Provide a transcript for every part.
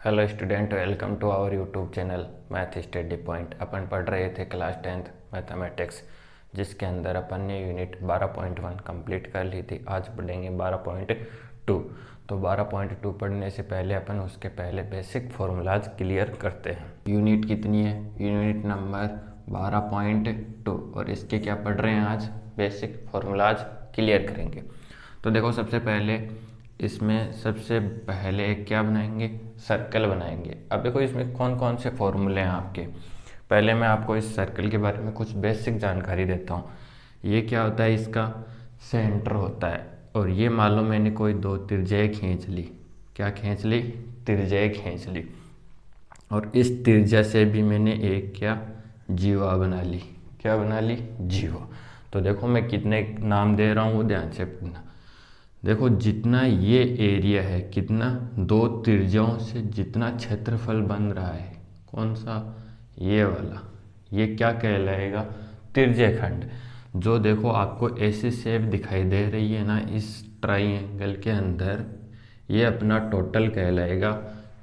Hello student, welcome to our YouTube channel math study point. अपन पढ़ रहे थे क्लास 10th मैथमेटिक्स, जिसके अंदर अपन ने यूनिट 12.1 कंप्लीट कर ली थी। आज पढ़ेंगे 12.2। तो 12.2 पढ़ने से पहले अपन उसके पहले बेसिक फॉर्मूलाज क्लियर करते हैं। यूनिट कितनी है? यूनिट नंबर 12.2, और इसके क्या पढ़ रहे हैं आज? बेसिक फॉर्मूलाज क्लियर करेंगे। तो देखो, सबसे पहले क्या बनाएंगे? सर्कल बनाएंगे। अब देखो, इसमें कौन कौन से फॉर्मूले हैं आपके। पहले मैं आपको इस सर्कल के बारे में कुछ बेसिक जानकारी देता हूँ। ये क्या होता है? इसका सेंटर होता है, और ये मान लो मैंने कोई दो त्रिज्याएं खींच ली। क्या खींच ली? त्रिज्याएं खींच ली। और इस त्रिज्या से भी मैंने एक क्या जीवा बना ली। क्या बना ली? जीवा। तो देखो, मैं कितने नाम दे रहा हूँ वो ध्यान से पढ़ना। देखो, जितना ये एरिया है, कितना दो त्रिज्याओं से जितना क्षेत्रफल बन रहा है, कौन सा? ये वाला। ये क्या कहलाएगा? त्रिज्यखंड। जो देखो आपको ऐसी शेप दिखाई दे रही है ना इस ट्राइंगल के अंदर, ये अपना टोटल कहलाएगा।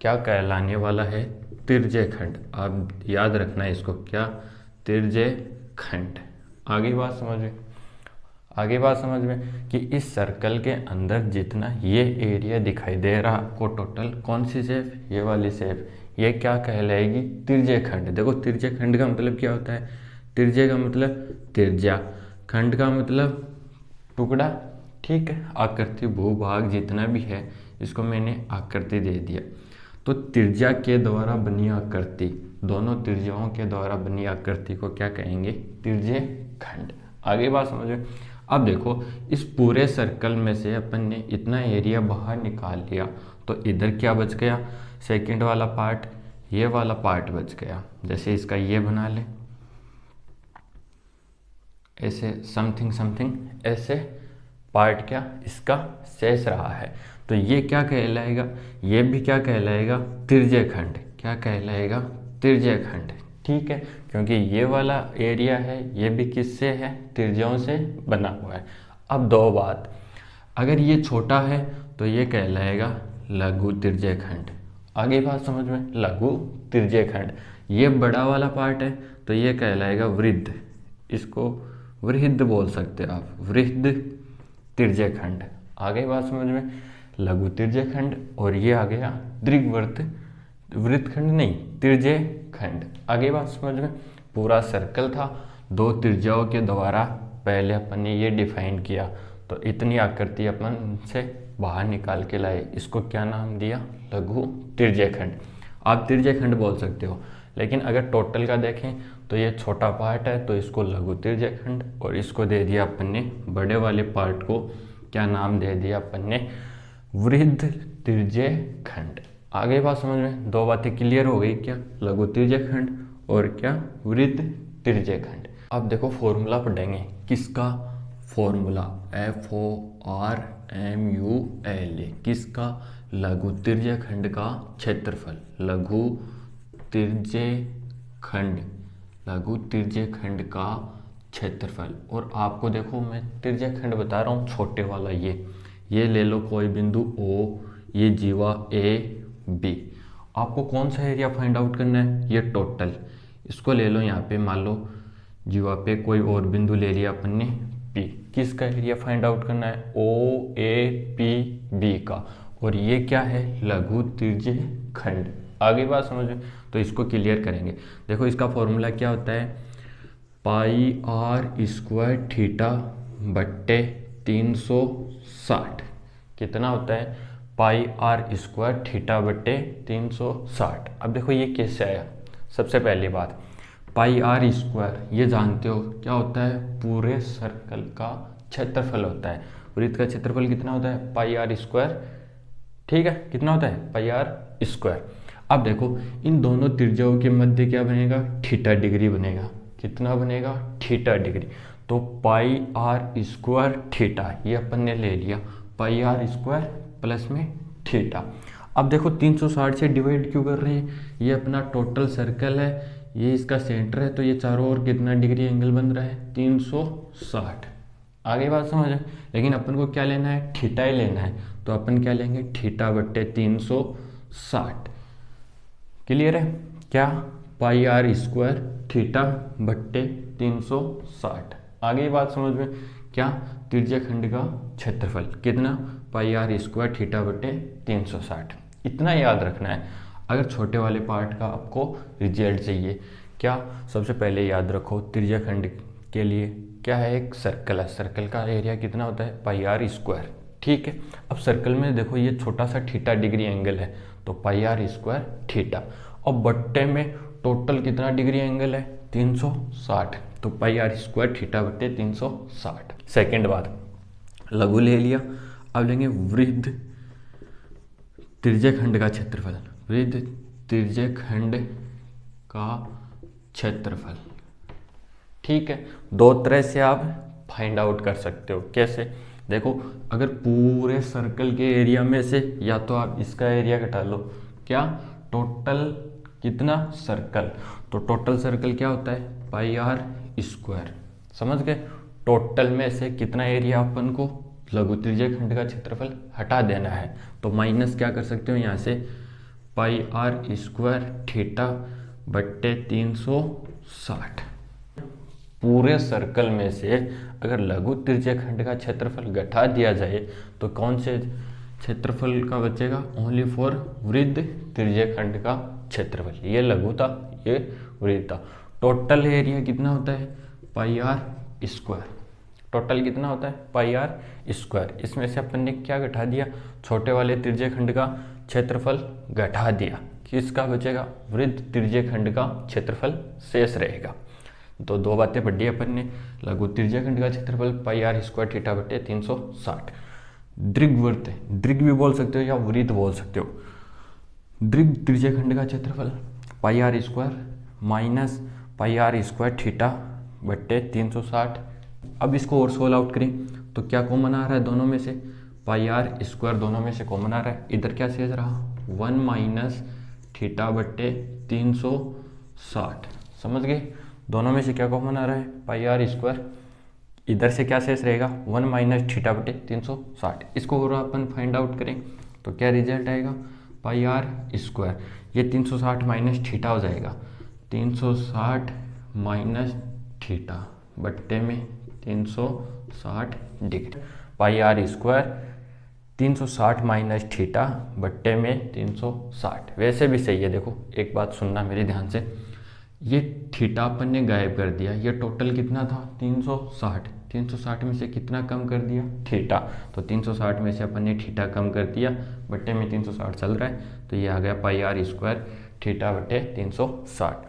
क्या कहलाने वाला है? त्रिज्यखंड। आप याद रखना इसको, क्या? त्रिज्यखंड। आगे बात समझ में कि इस सर्कल के अंदर जितना ये एरिया दिखाई दे रहा आपको टोटल, कौन सी शेप? ये वाली शेप। ये क्या कहलाएगी? त्रिज्यखंड। देखो, त्रिज्यखंड का मतलब क्या होता है? त्रिज्या का मतलब त्रिज्या, खंड का मतलब टुकड़ा। ठीक है, आकृति भूभाग जितना भी है, इसको मैंने आकृति दे दिया। तो त्रिज्या के द्वारा बनी आकृति, दोनों त्रिज्याओं के द्वारा बनी आकृति को क्या कहेंगे? त्रिज्यखंड। आगे बात समझो। अब देखो, इस पूरे सर्कल में से अपन ने इतना एरिया बाहर निकाल लिया, तो इधर क्या बच गया? सेकंड वाला पार्ट, ये वाला पार्ट बच गया। जैसे इसका ये बना ले, ऐसे समथिंग समथिंग ऐसे पार्ट क्या इसका शेष रहा है। तो ये क्या कहलाएगा? ये भी क्या कहलाएगा? त्रिज्यखंड। क्या कहलाएगा? त्रिज्यखंड। ठीक है, क्योंकि ये वाला एरिया है, ये भी किससे है? त्रिज्याओं से बना हुआ है। अब दो बात, अगर ये छोटा है तो ये कहलाएगा लघु त्रिज्यखंड। आगे बात समझ में, लघु त्रिज्यखंड। ये बड़ा वाला पार्ट है तो ये कहलाएगा वृद्ध। इसको वृहद बोल सकते हो आप, वृहद त्रिज्यखंड। आगे बात समझ में, लघु त्रिज्यखंड। और ये आ गया दीर्घवृत्त, वृत्तखंड नहीं, त्रिज्यखंड। आगे बात समझ में। पूरा सर्कल था, दो त्रिज्याओं के द्वारा पहले अपन ने ये डिफाइन किया, तो इतनी आकृति अपन से बाहर निकाल के लाए। इसको क्या नाम दिया? लघु त्रिज्यखंड। आप त्रिज्यखंड बोल सकते हो, लेकिन अगर टोटल का देखें तो ये छोटा पार्ट है, तो इसको लघु त्रिज्यखंड, और इसको दे दिया अपन ने, बड़े वाले पार्ट को क्या नाम दे दिया अपन ने? वृहद त्रिज्यखंड। आगे बात समझ में, दो बातें क्लियर हो गई। क्या? लघु त्रिज्यखंड और क्या? वृहद त्रिज्यखंड। अब देखो, फॉर्मूला पढ़ेंगे। किसका फॉर्मूला? FORMULA। किसका? लघु त्रिज्यखंड का क्षेत्रफल। लघु त्रिज्यखंड, लघु त्रिज्यखंड का क्षेत्रफल। और आपको देखो, मैं त्रिज्यखंड बता रहा हूँ, छोटे वाला ये ले लो कोई बिंदु O, ये जीवा AB। आपको कौन सा एरिया फाइंड आउट करना है? ये टोटल। इसको ले लो, यहाँ पे मान लो जीवा पे कोई और बिंदु ले लिया अपन ने P। किसका एरिया फाइंड आउट करना है? OAPB का। और ये क्या है? लघु त्रिज्यखंड। आगे बात समझो, तो इसको क्लियर करेंगे। देखो, इसका फॉर्मूला क्या होता है? πr² थीटा बट्टे 360। कितना होता है? πr² थीटा बट्टे 360। अब देखो, ये कैसे आया? सबसे पहली बात, πr², ये जानते हो क्या होता है? पूरे सर्कल का क्षेत्रफल होता है। वृत्त का क्षेत्रफल कितना होता है? πr²। ठीक है, कितना होता है? πr²। अब देखो, इन दोनों त्रिज्याओं के मध्य क्या बनेगा? थीटा डिग्री बनेगा। कितना बनेगा? Theta degree. तो πr² थीटा, ये अपन ने ले लिया, πr² प्लस में थीटा। अब देखो, 360 से डिवाइड क्यों कर रहे हैं? ये अपना टोटल सर्कल है, ये इसका सेंटर है, तो ये चारों ओर कितना डिग्री एंगल बन रहा है? 360। आगे बात समझ है। लेकिन अपन को क्या लेना है? थीटा ही लेना है, तो अपन क्या लेंगे? थीटा बट्टे 360। क्लियर है क्या, पाई आर स्क्वायर थीटा बट्टे 360। आगे बात समझ में क्या, त्रिज्यखंड का क्षेत्रफल कितना, पाई आर स्क्वायर थीटा बट्टे 360। इतना याद रखना है। अगर छोटे वाले पार्ट का आपको रिजल्ट चाहिए क्या, सबसे पहले याद रखो त्रिज्यखंड के लिए क्या है, एक सर्कल है, सर्कल का एरिया कितना होता है, पाई आर स्क्वायर। ठीक है, अब सर्कल में देखो ये छोटा सा थीटा डिग्री एंगल है, तो पाई आर स्क्वायर थीटा, और बट्टे में टोटल कितना डिग्री एंगल है, 360, तो पाई आर स्क्वायर थीटा बट्टे 360। सेकेंड बात, लघु ले लिया, अब लेंगे वृत्त त्रिज्यखंड का क्षेत्रफल, वृत्त त्रिज्यखंड का क्षेत्रफल। ठीक है, दो तरह से आप फाइंड आउट कर सकते हो। कैसे, देखो अगर पूरे सर्कल के एरिया में से या तो आप इसका एरिया घटा लो, क्या टोटल कितना सर्कल, तो टोटल सर्कल क्या होता है, पाई आर स्क्वायर। समझ गए, टोटल में से कितना एरिया अपन को लघु त्रिज्यखंड का क्षेत्रफल हटा देना है, तो माइनस क्या कर सकते हो यहाँ से, पाई आर स्क्वायर थीटा बट्टे 360। पूरे सर्कल में से अगर लघु त्रिज्यखंड का क्षेत्रफल घटा दिया जाए तो कौन से क्षेत्रफल का बचेगा, ओनली फॉर वृत्त त्रिज्यखंड का क्षेत्रफल। ये लघु था, ये वृत्त था। टोटल एरिया कितना होता है, पाई आर स्क्वायर। टोटल कितना होता है, पाई आर स्क्वायर। इसमें से अपन ने क्या घटा दिया, छोटे वाले त्रिज्यखंड का क्षेत्रफल घटा दिया, किसका बचेगा, वृत्त त्रिज्यखंड का क्षेत्रफल शेष रहेगा। तो दो बातें पढ़ी अपन ने, लघु त्रिज्यखंड का क्षेत्रफल पाई आर स्क्वायर थीटा बटे 360। दीर्घवृत्त, दीर्घ भी बोल सकते हो या वृत्त बोल सकते हो। दीर्घ त्रिज्यखंड का क्षेत्रफल pi are square minus pi are square theta बट्टे 360। अब इसको और सोल्व आउट करें तो क्या कॉमन आ रहा है दोनों में से, पाई आर स्क्वायर दोनों में से कॉमन आ रहा है। इधर क्या शेष रहा, 1 माइनस थीटा बट्टे 360। समझ गए, दोनों में से क्या कॉमन आ रहा है, पाई आर स्क्वायर। इधर से क्या शेष रहेगा, 1 माइनस थीटा बटे 360। इसको और अपन फाइंड आउट करें तो क्या रिजल्ट आएगा, पाई आर स्क्वायर, ये 360 माइनस थीटा हो जाएगा, 360 माइनस थीटा बट्टे में 360 degree. Pi are square 360 minus theta बट्टे में 360। वैसे भी सही है, देखो एक बात सुनना मेरे ध्यान से, ये थीटा अपन ने गायब कर दिया, ये टोटल कितना था 360, 360 में से कितना कम कर दिया, थीटा, तो 360 में से अपन ने थीटा कम कर दिया, बट्टे में 360 चल रहा है, तो ये आ गया पाई आर स्क्वायर थीटा बट्टे 360।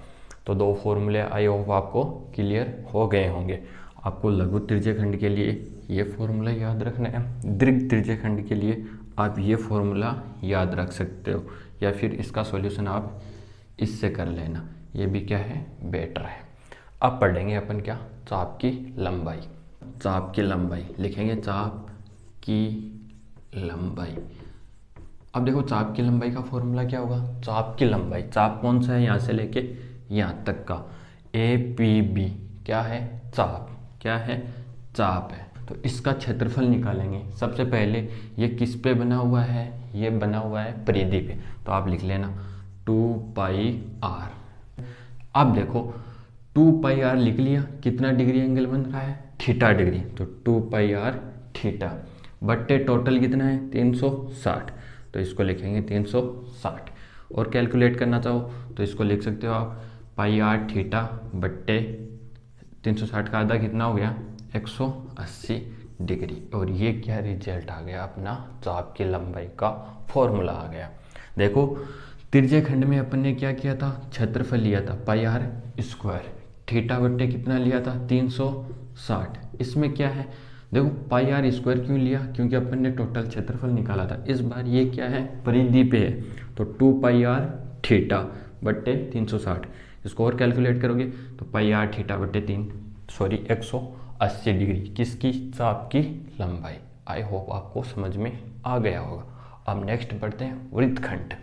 तो दो फॉर्मूले आई होप आपको क्लियर हो गए होंगे। आपको लघु त्रिज्यखंड के लिए ये फॉर्मूला याद रखना है, दीर्घ त्रिज्यखंड के लिए आप ये फॉर्मूला याद रख सकते हो, या फिर इसका सॉल्यूशन आप इससे कर लेना, ये भी क्या है, बेटर है। अब पढ़ेंगे अपन क्या, चाप की लंबाई। चाप की लंबाई लिखेंगे, चाप की लंबाई। अब देखो चाप की लंबाई का फॉर्मूला क्या होगा, चाप की लंबाई, चाप कौन सा है, यहाँ से लेके यहाँ तक का, ए पी बी क्या है, चाप, क्या है, चाप है। तो इसका क्षेत्रफल निकालेंगे। सबसे पहले ये किस पे बना हुआ है, ये बना हुआ है परिधि पे, तो आप लिख लेना 2 पाई आर। अब देखो 2 पाई आर लिख लिया, कितना डिग्री एंगल बन रहा है, थीटा डिग्री, तो 2 पाई आर थीटा बट्टे टोटल कितना है 360, तो इसको लिखेंगे 360। और कैलकुलेट करना चाहो तो इसको लिख सकते हो आप, पाई आर थीटा बट्टे 360 का आधा कितना हो गया, 180 डिग्री। और ये क्या रिजल्ट आ गया, अपना चाप की लंबाई का फॉर्मूला आ गया। देखो त्रिज्यखंड में अपन ने क्या किया था, क्षेत्रफल लिया था पाई आर स्क्वायर, थीटा बट्टे कितना लिया था 360। इसमें क्या है, देखो पाई आर स्क्वायर क्यों लिया, क्योंकि अपन ने टोटल क्षेत्रफल निकाला था। इस बार ये क्या है, परिधि पे है, तो 2 पाई आर थीटा बट्टे 360। इसको और कैलकुलेट करोगे तो पाई आर थीटा बट्टे 180 डिग्री किसकी, चाप की लंबाई। आई होप आपको समझ में आ गया होगा। अब नेक्स्ट बढ़ते हैं वृत्तखंड।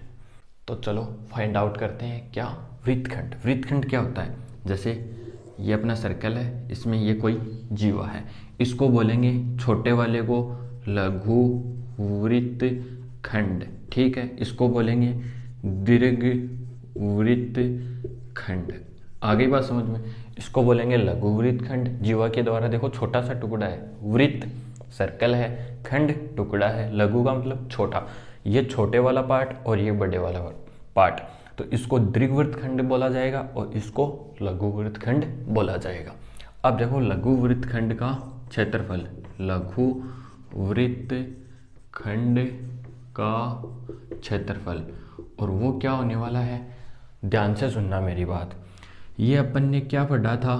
तो चलो फाइंड आउट करते हैं क्या, वृत्तखंड। वृत्तखंड क्या होता है, जैसे ये अपना सर्कल है, इसमें ये कोई जीवा है, इसको बोलेंगे छोटे वाले को लघु वृत्तखंड, ठीक है। इसको बोलेंगे दीर्घ वृत्तखंड। आ गई बात समझ में? इसको बोलेंगे लघु वृत्तखंड। जीवा के द्वारा देखो छोटा सा टुकड़ा है, वृत्त सर्कल है, खंड टुकड़ा है, लघु का मतलब छोटा, ये छोटे वाला पार्ट और ये बड़े वाला पार्ट, तो इसको दीर्घवृत्तखंड बोला जाएगा और इसको लघु वृत्तखंड बोला जाएगा। अब देखो लघु वृत्तखंड का क्षेत्रफल, लघु वृत्तखंड का क्षेत्रफल, और वो क्या होने वाला है, ध्यान से सुनना मेरी बात। ये अपन ने क्या पढ़ा था,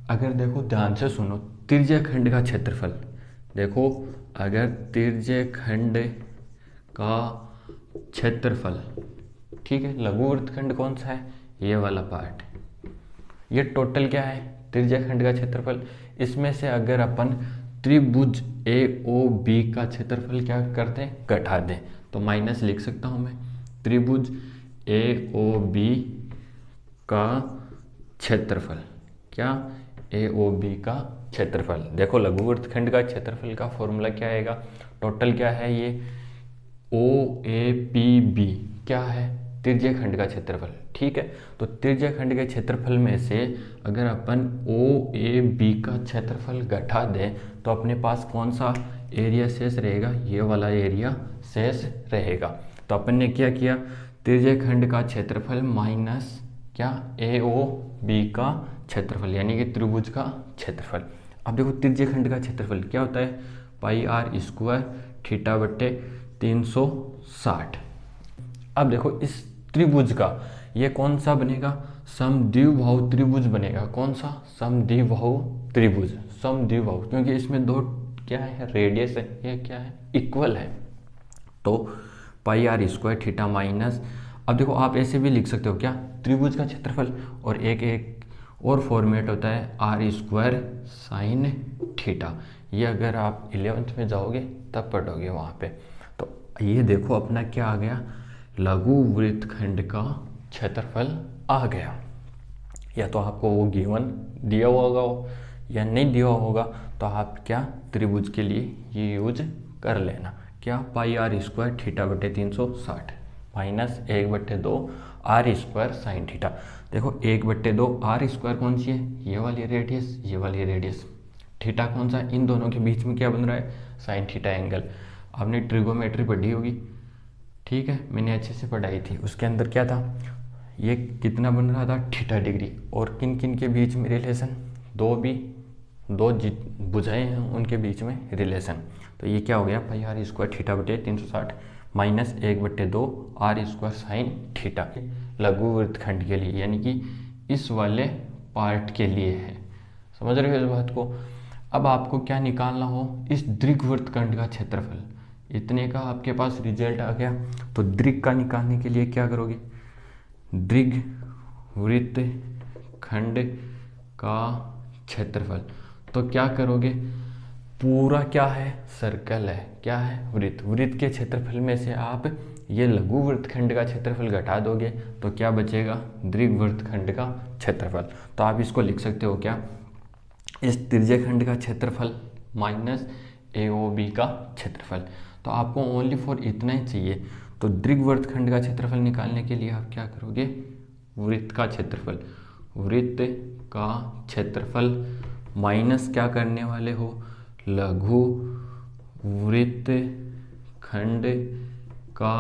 अगर देखो ध्यान से सुनो, तिर्यखंड का क्षेत्रफल, देखो अगर तिर्यखंड का क्षेत्रफल, ठीक है, लघु वृत्तखंड कौन सा है, ये वाला पार्ट, ये टोटल क्या है, तिर्यखंड का क्षेत्रफल। इसमें से अगर अपन त्रिभुज AOB का क्षेत्रफल क्या करते हैं, घटा दें, तो माइनस लिख सकता हूं मैं, त्रिभुज AOB का क्षेत्रफल, क्या, AOB का क्षेत्रफल। देखो लघु वृत्तखंड का क्षेत्रफल का फॉर्मूला क्या आएगा, टोटल क्या है ये, OAPB क्या है, तिर्यखंड का क्षेत्रफल, ठीक है। तो तिर्यखंड के क्षेत्रफल में से अगर अपन OAB का क्षेत्रफल घटा दें तो अपने पास कौन सा एरिया शेष रहेगा, ये वाला एरिया शेष रहेगा। तो अपन ने क्या किया, तिर्यखंड का क्षेत्रफल माइनस क्या, AOB का क्षेत्रफल, यानी कि त्रिभुज का क्षेत्रफल। अब देखो तिर्यखंड का क्षेत्रफल क्या होता है, पाई r स्क्वायर थीटा बट्टे 360। अब देखो इस त्रिभुज का ये कौन सा बनेगा, समद्विबाहु त्रिभुज बनेगा। कौन सा, समद्विबाहु त्रिभुज, समद्विबाहु, क्योंकि इसमें दो क्या है, रेडियस है, ये क्या है, इक्वल है। तो पाई r स्क्वायर थीटा माइनस, अब देखो आप ऐसे भी लिख सकते हो क्या, त्रिभुज का क्षेत्रफल, और एक और फॉर्मेट होता है r स्क्वायर साइन थीटा। ये अगर आप 11th में जाओगे तब पढ़ोगे वहाँ पे। तो ये देखो अपना क्या आ गया, लघु वृत्तखंड का क्षेत्रफल आ गया। या तो आपको वो गिवन दिया होगा या नहीं दिया होगा, तो आप क्या त्रिभुज के लिए ये यूज कर लेना, क्या, पाई r स्क्वायर थीटा बटे 360 minus 1/2 r square sine theta. देखो 1/2 r स्क्वायर कौन सी है, ये वाली रेडियस, ये वाली रेडियस, थीटा कौन सा, इन दोनों के बीच में क्या बन रहा है, साइन थीटा एंगल। आपने ट्रिगोमेट्री पढ़ी होगी, ठीक है, मैंने अच्छे से पढ़ाई थी, उसके अंदर क्या था, ये कितना बन रहा था, थीटा डिग्री, और किन किन के बीच में रिलेशन, दो भुजाएं हैं उनके बीच में रिलेशन। तो ये क्या हो गया, पाई r स्क्वायर थीटा बटे 360 minus 1/2 r square sine theta, लघु वृत्तखंड के लिए, यानी कि इस वाले पार्ट के लिए है। समझ रहे हो इस बात को? अब आपको क्या निकालना हो, इस दीर्घवृत्तखंड का क्षेत्रफल, इतने का आपके पास रिजल्ट आ गया। तो दीर्घ का निकालने के लिए क्या करोगे, दीर्घवृत्तखंड का क्षेत्रफल, तो क्या करोगे, पूरा क्या है, सर्कल है, क्या है, वृत्त, वृत्त के क्षेत्रफल में से आप ये लघु वृत्तखंड का क्षेत्रफल घटा दोगे तो क्या बचेगा, दीर्घवृत्तखंड का क्षेत्रफल। तो आप इसको लिख सकते हो क्या, इस तिर्यखंड का क्षेत्रफल माइनस AOB का क्षेत्रफल। तो आपको ओनली फॉर इतना ही चाहिए। तो दीर्घवृत्तखंड का क्षेत्रफल निकालने के लिए आप क्या करोगे, वृत्त का क्षेत्रफल, वृत्त का क्षेत्रफल माइनस क्या करने वाले हो, लघु वृत्तखंड का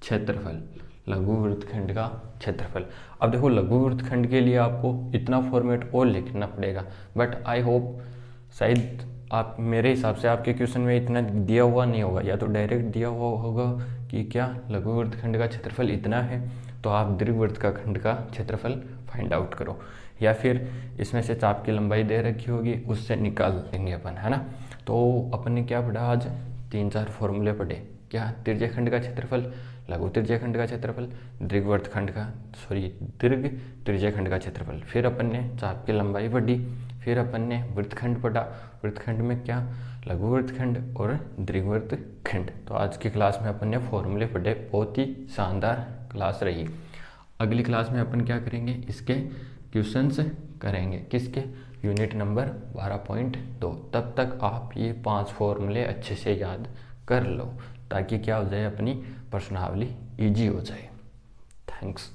क्षेत्रफल, लघु वृत्तखंड का क्षेत्रफल। अब देखो लघु वृत्तखंड के लिए आपको इतना फॉर्मेट और लिखना पड़ेगा, बट आई होप शायद आप, मेरे हिसाब से आपके क्वेश्चन में इतना दिया हुआ नहीं होगा, या तो डायरेक्ट दिया हुआ होगा कि क्या लघु वृत्तखंड का क्षेत्रफल इतना है, तो आप दीर्घवृत्तखंड का क्षेत्रफल फाइंड आउट करो, या फिर इसमें से चाप की लंबाई दे रखी होगी उससे निकाल देंगे अपन, है ना। तो अपन ने क्या पढ़ा आज, 3-4 फॉर्मूले पढ़े, क्या, तिर्यखंड का क्षेत्रफल, लघु तिर्यखंड का क्षेत्रफल, दीर्घ तिर्यखंड का क्षेत्रफल, फिर अपन ने चाप की लंबाई पढ़ी, फिर अपन ने वृत्तखंड पढ़ा, वृत्तखंड में क्या, लघु वृत्तखंड और दीर्घ वृत्तखंड। तो आज की क्लास में अपन ने फॉर्मूले पढ़े, बहुत ही शानदार क्लास रही। अगली क्लास में अपन क्या करेंगे, इसके क्वेश्चंस करेंगे, किसके, यूनिट नंबर 12.2। तब तक आप ये 5 फॉर्मूले अच्छे से याद कर लो, ताकि क्या हो जाए, अपनी प्रश्नावली ईजी हो जाए। थैंक्स।